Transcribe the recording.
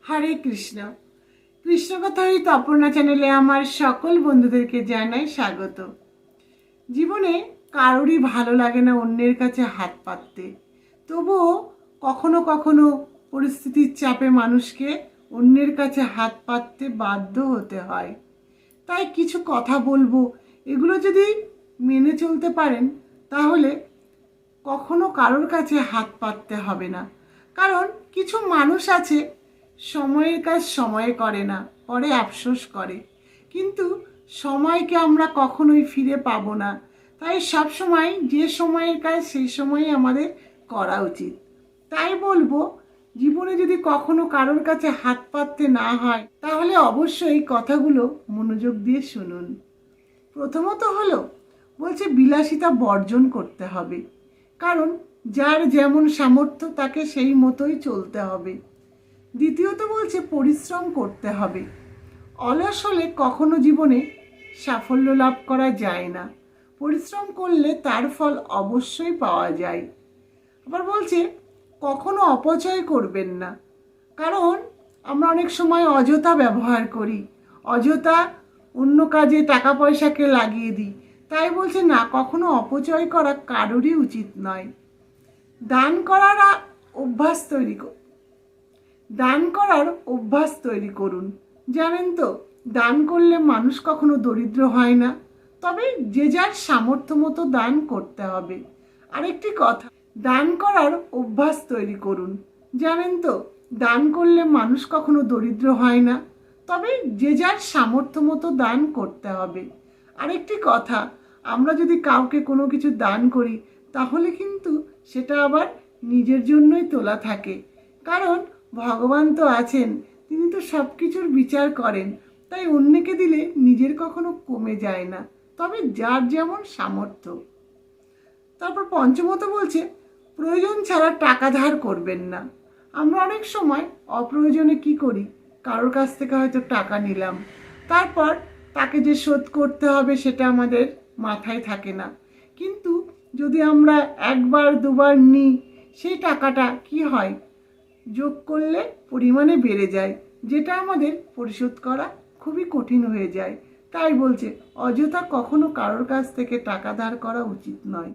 হরে কৃষ্ণ। কৃষ্ণ কথা ওই তপর্ণা চ্যানেলে আমার সকল বন্ধুদেরকে জানাই স্বাগত। জীবনে কারোরই ভালো লাগে না অন্যের কাছে হাত পাততে, তবুও কখনো কখনো পরিস্থিতির চাপে মানুষকে অন্যের কাছে হাত পাততে বাধ্য হতে হয়। তাই কিছু কথা বলবো, এগুলো যদি মেনে চলতে পারেন তাহলে কখনো কারোর কাছে হাত পাততে হবে না। কারণ কিছু মানুষ আছে সময়ের কাজ সময়ে করে না, পরে আফসোস করে, কিন্তু সময়কে আমরা কখনোই ফিরে পাবো না। তাই সব সময় যে সময়ের কাজ সেই সময় আমাদের করা উচিত। তাই বলবো, জীবনে যদি কখনো কারোর কাছে হাত পাততে না হয় তাহলে অবশ্যই কথাগুলো মনোযোগ দিয়ে শুনুন। প্রথমত হলো বলছে বিলাসিতা বর্জন করতে হবে, কারণ যার যেমন সামর্থ্য তাকে সেই মতোই চলতে হবে। দ্বিতীয়ত বলছে পরিশ্রম করতে হবে। অলস হলে কখনো জীবনে সাফল্য লাভ করা যায় না, পরিশ্রম করলে তার ফল অবশ্যই পাওয়া যায়। আবার বলছে কখনো অপচয় করবেন না, কারণ আমরা অনেক সময় অযথা ব্যবহার করি, অযথা অন্য কাজে টাকা পয়সাকে লাগিয়ে দিই। তাই বলছে না, কখনো অপচয় করা কারোরই উচিত নয়। দান করার অভ্যাস তৈরি করুন। জানেন তো, দান করলে মানুষ কখনো দরিদ্র হয় না, তবে যে যার সামর্থ্য মতো দান করতে হবে। আরেকটি কথা, দান করার অভ্যাস তৈরি করুন। জানেন তো, দান করলে মানুষ কখনো দরিদ্র হয় না, তবে যে যার সামর্থ্য মতো দান করতে হবে। আরেকটি কথা, আমরা যদি কাউকে কোনো কিছু দান করি তাহলে কিন্তু সেটা আবার নিজের জন্যই তোলা থাকে, কারণ ভগবান তো আছেন, তিনি তো সব কিছুর বিচার করেন। তাই অন্যকে দিলে নিজের কখনো কমে যায় না, তবে যার যেমন সামর্থ্য। তারপর পঞ্চমত বলছে প্রয়োজন ছাড়া টাকা ধার করবেন না। আমরা অনেক সময় অপ্রয়োজনে কি করি, কারোর কাছ থেকে হয়তো টাকা নিলাম, তারপর তাকে যে শোধ করতে হবে সেটা আমাদের মাথায় থাকে না, কিন্তু যদি আমরা একবার দুবার নিই সেই টাকাটা কি হয়, যোগ করলে পরিমাণে বেড়ে যায়, যেটা আমাদের পরিশোধ করা খুবই কঠিন হয়ে যায়। তাই বলছে অযথা কখনো কারোর কাছ থেকে টাকা ধার করা উচিত নয়।